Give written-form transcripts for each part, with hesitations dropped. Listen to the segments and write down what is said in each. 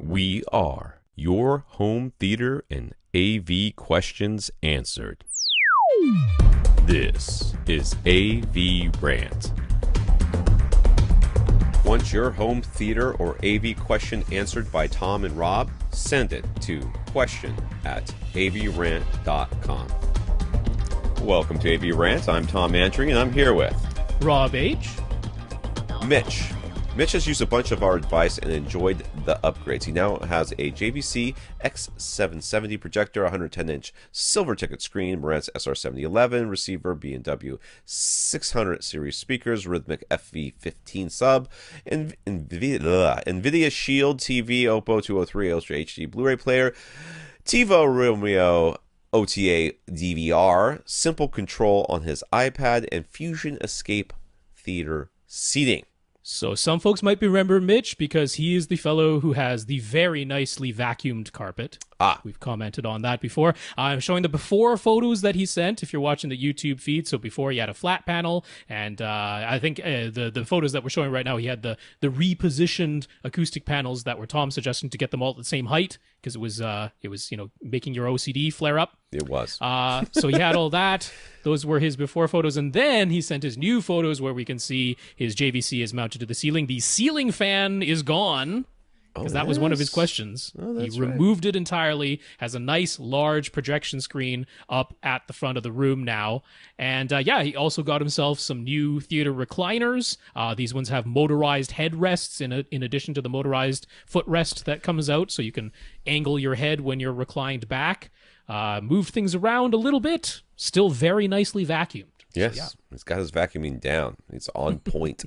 We are your home theater and AV questions answered. This is AVRant. Want your home theater or AV question answered by Tom and Rob? Send it to question@avrant.com. Welcome to AVRant. I'm Tom Andry, and I'm here with Rob H. Mitch. Mitch has used a bunch of our advice and enjoyed the upgrades. He now has a JVC X770 projector, 110-inch silver ticket screen, Marantz SR7011 receiver, B&W 600 series speakers, Rhythmic FV15 sub, NVIDIA Shield TV, Oppo 203 Ultra HD Blu-ray player, TiVo Romeo OTA DVR, simple control on his iPad, and Fusion Escape theater seating. So some folks might remember Mitch because he is the fellow who has the very nicely vacuumed carpet. We've commented on that before. I'm showing the before photos that he sent if you're watching the YouTube feed. So before he had a flat panel, and I think the photos that we're showing right now, he had the repositioned acoustic panels that were Tom suggesting to get them all at the same height because it was making your OCD flare up. It was. So he had all that. Those were his before photos. And then he sent his new photos where we can see his JVC is mounted to the ceiling. The ceiling fan is gone because that was one of his questions. He removed it entirely, has a nice large projection screen up at the front of the room now. And he also got himself some new theater recliners. These ones have motorized headrests in addition to the motorized footrest that comes out, so you can angle your head when you're reclined back. Moved things around a little bit, still very nicely vacuumed. Yes, so, He's got his vacuuming down. It's on point.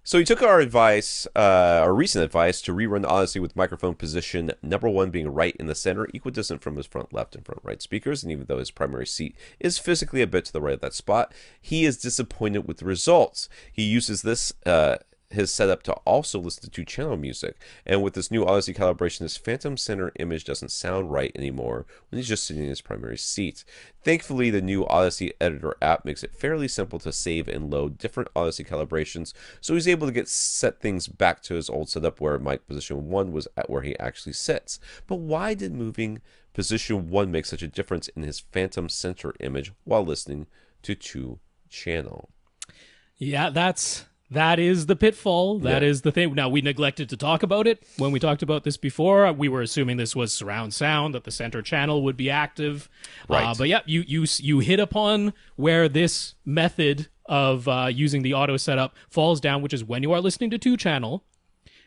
So he took our advice, our recent advice, to rerun the Odyssey with microphone position number 1 being right in the center, equidistant from his front left and front right speakers. And even though his primary seat is physically a bit to the right of that spot, he is disappointed with the results. He uses this his setup to also listen to 2-channel music, and with this new Odyssey calibration, his phantom center image doesn't sound right anymore when he's just sitting in his primary seat. Thankfully, the new Odyssey editor app makes it fairly simple to save and load different Odyssey calibrations, so he's able to set things back to his old setup where mic position 1 was at where he actually sits. But why did moving position 1 make such a difference in his phantom center image while listening to 2-channel? Yeah, that is the pitfall. That is the thing. Now, we neglected to talk about it when we talked about this before. We were assuming this was surround sound, that the center channel would be active. Right. But yeah, you hit upon where this method of using the auto setup falls down, which is when you are listening to 2-channel,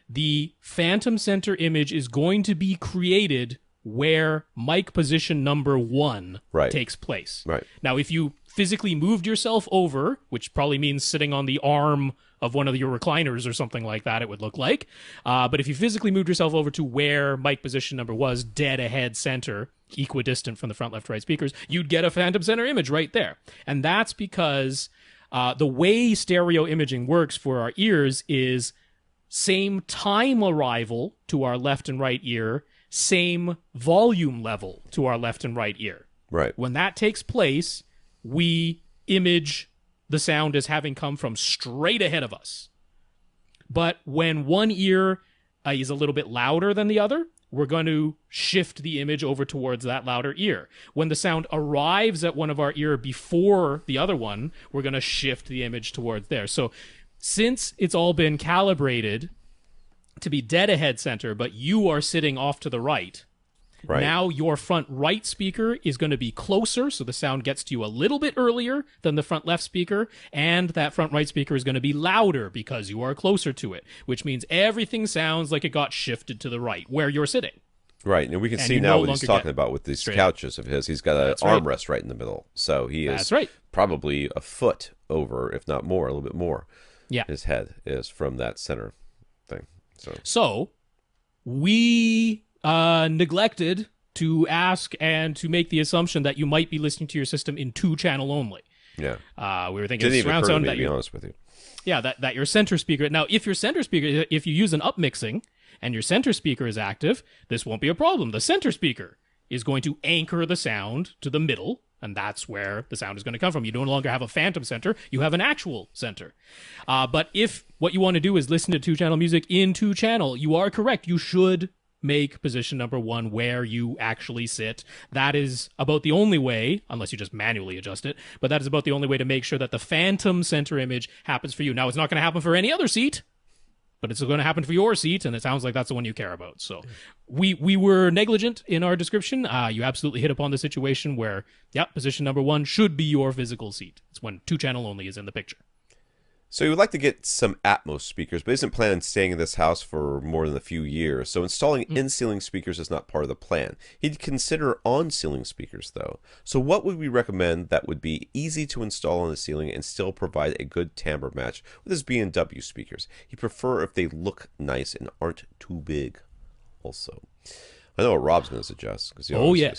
the phantom center image is going to be created where mic position number 1 takes place. Right. Now, if you physically moved yourself over, which probably means sitting on the arm of one of your recliners or something like that, it would look like. But if you physically moved yourself over to where mic position number was, dead ahead center, equidistant from the front, left, right speakers, you'd get a phantom center image right there. And that's because the way stereo imaging works for our ears is same time arrival to our left and right ear, same volume level to our left and right ear. Right. When that takes place, we image the sound as having come from straight ahead of us. But when one ear is a little bit louder than the other, we're going to shift the image over towards that louder ear. When the sound arrives at one of our ear before the other one, we're going to shift the image towards there. So since it's all been calibrated to be dead ahead center, but you are sitting off to the right, now your front right speaker is going to be closer, so the sound gets to you a little bit earlier than the front left speaker, and that front right speaker is going to be louder because you are closer to it, which means everything sounds like it got shifted to the right, where you're sitting. Right, and we can see now what he's talking about with these couches of his. He's got an armrest right in the middle, so he is probably a foot over, if not more, a little bit more. Yeah. His head is from that center thing. So we neglected to ask and to make the assumption that you might be listening to your system in 2-channel only. Yeah. We were thinking surround sound, to be honest with you. Yeah, that your center speaker. Now, if your center speaker, if you use an upmixing and your center speaker is active, this won't be a problem. The center speaker is going to anchor the sound to the middle, and that's where the sound is going to come from. You no longer have a phantom center, you have an actual center. But if what you want to do is listen to 2-channel music in 2-channel, you are correct. You should make position number 1 where you actually sit. That is about the only way, unless you just manually adjust it, but that is about the only way to make sure that the phantom center image happens for you. Now, it's not going to happen for any other seat, but it's going to happen for your seat, and it sounds like that's the one you care about. So we were negligent in our description. You absolutely hit upon the situation where, position number 1 should be your physical seat. It's when 2-channel only is in the picture. So he would like to get some Atmos speakers, but isn't planning on staying in this house for more than a few years. So installing in-ceiling speakers is not part of the plan. He'd consider on-ceiling speakers, though. So what would we recommend that would be easy to install on the ceiling and still provide a good timbre match with his B&W speakers? He'd prefer if they look nice and aren't too big also. I know what Rob's going to suggest, because he always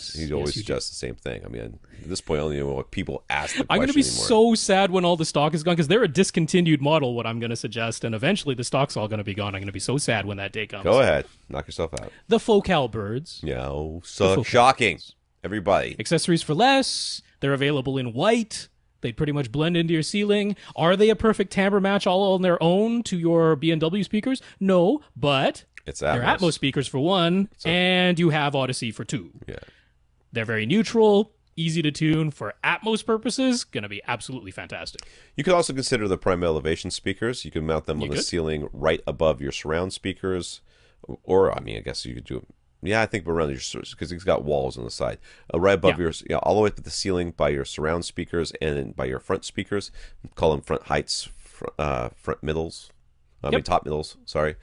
suggests the same thing. I mean, at this point, I don't even know what people ask the question I'm going to be anymore. so sad when all the stock is gone, because they're a discontinued model, what I'm going to suggest, and eventually the stock's all going to be gone. I'm going to be so sad when that day comes. Go ahead. Knock yourself out. The Focal birds. Yeah, so shocking. Everybody. Accessories for less. They're available in white. They pretty much blend into your ceiling. Are they a perfect timbre match all on their own to your B&W speakers? No, but... It's Atmos. They're Atmos speakers for 1, and you have Odyssey for 2. Yeah. They're very neutral, easy to tune for Atmos purposes. Going to be absolutely fantastic. You could also consider the Prime Elevation speakers. You can mount them on the ceiling right above your surround speakers. Or, I mean, I guess you could do it. Yeah, I think around your, because it's got walls on the side. Right above your, all the way up to the ceiling by your surround speakers and by your front speakers. Call them front heights, front middles. I mean, top middles, sorry.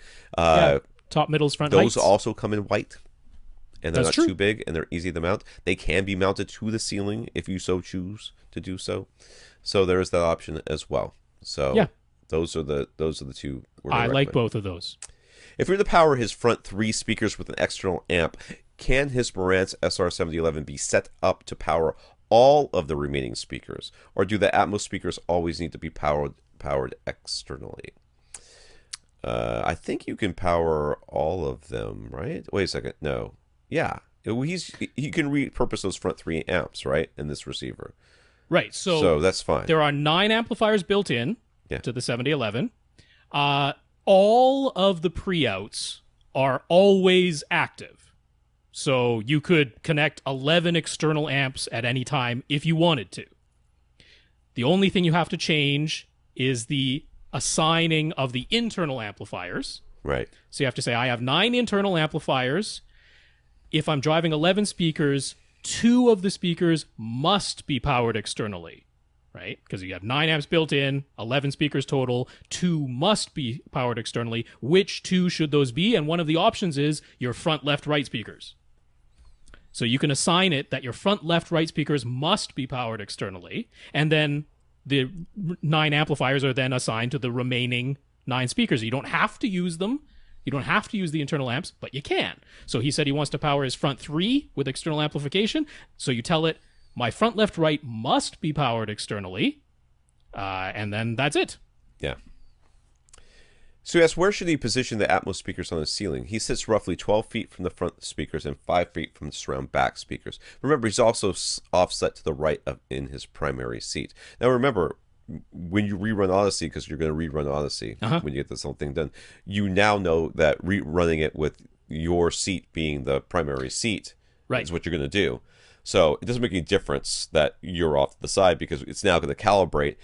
Top, middles, front Those heights. also come in white, and they're That's not true. too big, and they're easy to mount. They can be mounted to the ceiling if you so choose to do so. So there is that option as well. So those are the two. I like both of those. If you're to power his front 3 speakers with an external amp, can his Marantz SR7011 be set up to power all of the remaining speakers, or do the Atmos speakers always need to be powered externally? I think you can power all of them, right? Wait a second. No. Yeah. He can repurpose those front 3 amps, right, in this receiver. Right. So that's fine. There are 9 amplifiers built in to the 7011. All of the pre-outs are always active. So you could connect 11 external amps at any time if you wanted to. The only thing you have to change is the assigning of the internal amplifiers. Right. So you have to say, I have 9 internal amplifiers. If I'm driving 11 speakers, 2 of the speakers must be powered externally, right? Because you have 9 amps built in, 11 speakers total, 2 must be powered externally. Which 2 should those be? And one of the options is your front, left, right speakers. So you can assign it that your front, left, right speakers must be powered externally, and then the 9 amplifiers are then assigned to the remaining 9 speakers. You don't have to use them. You don't have to use the internal amps, but you can. So he said he wants to power his front 3 with external amplification. So you tell it, my front, left, right must be powered externally, and then that's it. Yeah. So he asks, where should he position the Atmos speakers on the ceiling? He sits roughly 12 feet from the front speakers and 5 feet from the surround back speakers. Remember, he's also offset to the right in his primary seat. Now remember, when you rerun Odyssey, because you're going to rerun Odyssey when you get this whole thing done, you now know that rerunning it with your seat being the primary seat is what you're going to do. So it doesn't make any difference that you're off to the side, because it's now going to calibrate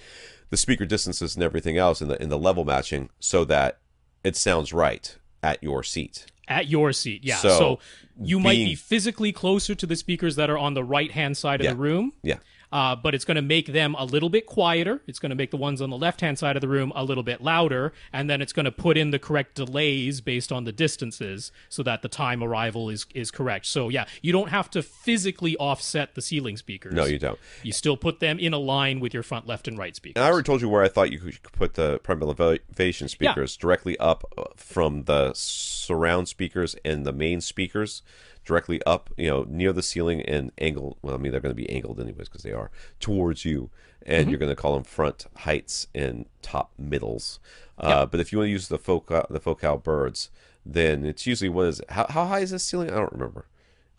the speaker distances and everything else in the level matching so that it sounds right at your seat. At your seat, yeah. So you might be physically closer to the speakers that are on the right-hand side of the room. Yeah. But it's going to make them a little bit quieter. It's going to make the ones on the left-hand side of the room a little bit louder, and then it's going to put in the correct delays based on the distances so that the time arrival is correct. So, yeah, you don't have to physically offset the ceiling speakers. No, you don't. You still put them in a line with your front, left, and right speakers. And I already told you where I thought you could put the Prime Elevation speakers directly up from the surround speakers and the main speakers. Directly up, near the ceiling and angled. Well, I mean, they're going to be angled anyways because they are towards you, and you're going to call them front heights and top middles. But if you want to use the focal birds, then it's usually how high is this ceiling? I don't remember.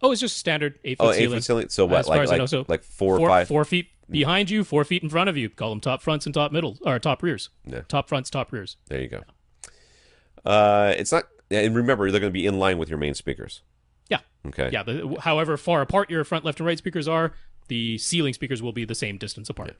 Oh, it's just standard 8-foot ceiling. 8-foot ceiling. So what? As far as I know, so like 4 or 5, 4 feet behind you, 4 feet in front of you. Call them top fronts and top middles, or top rears. Yeah. Top fronts, top rears. There you go. It's not And remember, they're going to be in line with your main speakers. Yeah. Okay. Yeah. However far apart your front, left, and right speakers are, the ceiling speakers will be the same distance apart.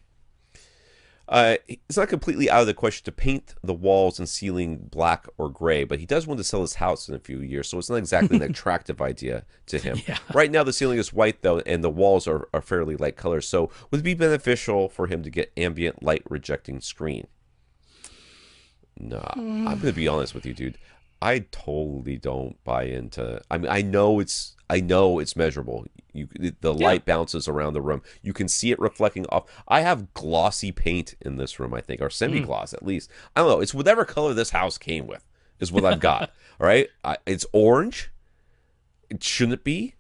It's not completely out of the question to paint the walls and ceiling black or gray, but he does want to sell his house in a few years, so it's not exactly an attractive idea to him. Yeah. Right now, the ceiling is white, though, and the walls are fairly light colors, so would it be beneficial for him to get ambient light rejecting screen? No, I'm going to be honest with you, dude. I totally don't buy into. I mean, I know it's measurable. The light bounces around the room. You can see it reflecting off. I have glossy paint in this room, I think, or semi-gloss at least. I don't know. It's whatever color this house came with is what I've got. All right, it's orange. It shouldn't be,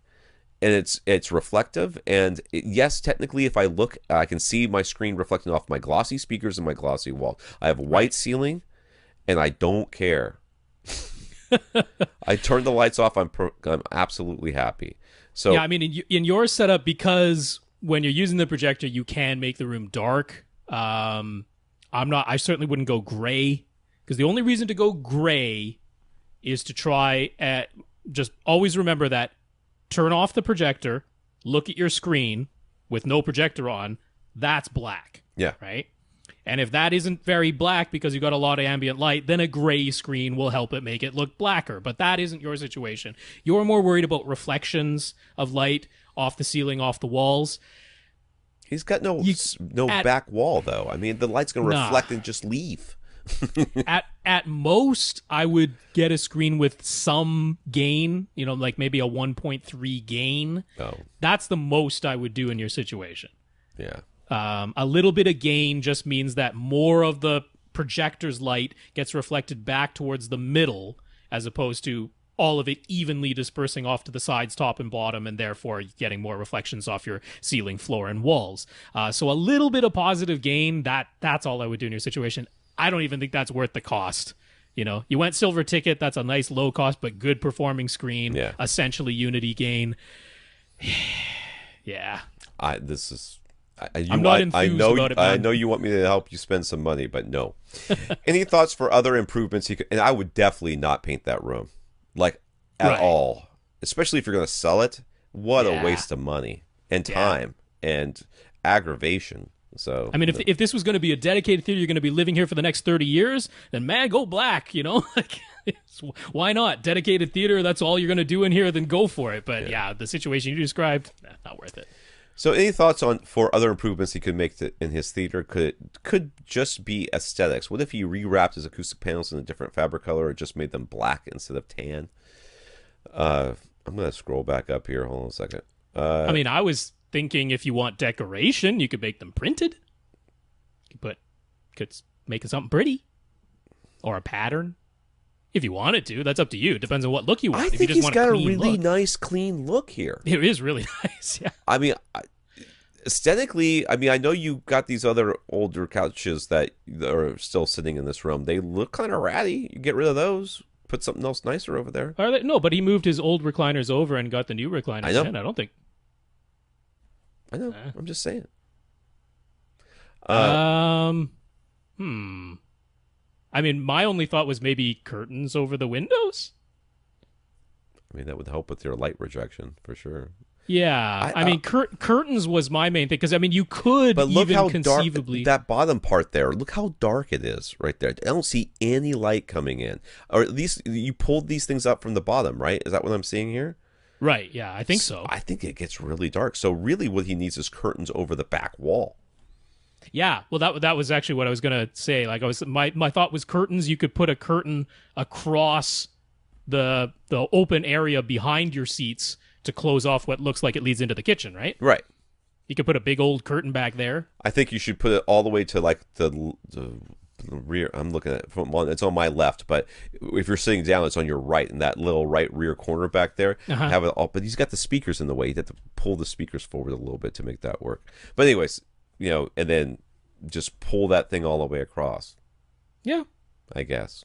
and it's reflective. And yes, technically, if I look, I can see my screen reflecting off my glossy speakers and my glossy wall. I have a white ceiling, and I don't care. I turned the lights off. I'm absolutely happy. So yeah, I mean, in your setup, because when you're using the projector, you can make the room dark. I certainly wouldn't go gray, because the only reason to go gray is to try at just always remember that turn off the projector, look at your screen with no projector on. That's black. Yeah. Right. And if that isn't very black because you got a lot of ambient light, then a gray screen will help it make it look blacker. But that isn't your situation. You're more worried about reflections of light off the ceiling, off the walls. He's got no back wall, though. I mean, the light's going to reflect and just leave. At most, I would get a screen with some gain, like maybe a 1.3 gain. Oh. That's the most I would do in your situation. Yeah. A little bit of gain just means that more of the projector's light gets reflected back towards the middle, as opposed to all of it evenly dispersing off to the sides, top and bottom, and therefore getting more reflections off your ceiling, floor, and walls. So a little bit of positive gain, that's all I would do in your situation. I don't even think that's worth the cost. You went silver ticket, that's a nice low cost but good performing screen, essentially Unity gain. Yeah. I'm not enthused about it, man. I know you want me to help you spend some money, but no. Any thoughts for other improvements? And I would definitely not paint that room, at all. Especially if you're going to sell it. What a waste of money and time and aggravation. So I mean, if this was going to be a dedicated theater, you're going to be living here for the next 30 years, then man, go black. Why not? Dedicated theater. That's all you're going to do in here. Then go for it. But the situation you described, not worth it. So any thoughts for other improvements he could make in his theater? Could just be aesthetics. What if he rewrapped his acoustic panels in a different fabric color or just made them black instead of tan? I'm going to scroll back up here. Hold on a second. I mean, I was thinking if you want decoration, you could make them printed. You could make it something pretty. Or a pattern. If you wanted to. That's up to you. It depends on what look you want. I think if you just he's got a really nice, clean look here. It is really nice, yeah. I mean, aesthetically, I know you got these other older couches that are still sitting in this room. They look kind of ratty. You get rid of those. Put something else nicer over there. Are they? No, but he moved his old recliners over and got the new recliners I know. in. I don't think... I know. I'm just saying. I mean, my only thought was maybe curtains over the windows. I mean, that would help with your light rejection for sure. Yeah, I mean, curtains was my main thing because I mean, you could but look even how conceivably dark that bottom part there. Look how dark it is right there. I don't see any light coming in, or at least you pulled these things up from the bottom, right? Is that what I'm seeing here? Right. Yeah, I think so. I think it gets really dark. So really, what he needs is curtains over the back wall. Yeah, well, that was actually what I was gonna say. Like, my thought was curtains. You could put a curtain across the open area behind your seats to close off what looks like it leads into the kitchen, right? Right. You could put a big old curtain back there. I think you should put it all the way to like the rear. I'm looking at it's on my left, but if you're sitting down, it's on your right, in that little right rear corner back there. Have it all, but he's got the speakers in the way. You have to pull the speakers forward a little bit to make that work. But anyways. And then just pull that thing all the way across. Yeah. I guess.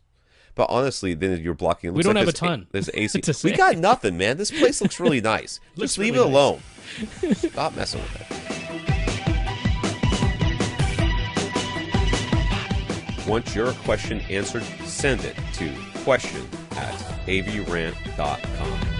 But honestly, then you're blocking. It we don't like have a ton. There's AC. We got nothing, man. This place looks really nice. Just leave it alone. Stop messing with it. Want your question answered? Send it to question at avrant.com.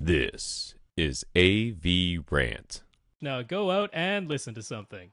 This is AVRant. Now go out and listen to something.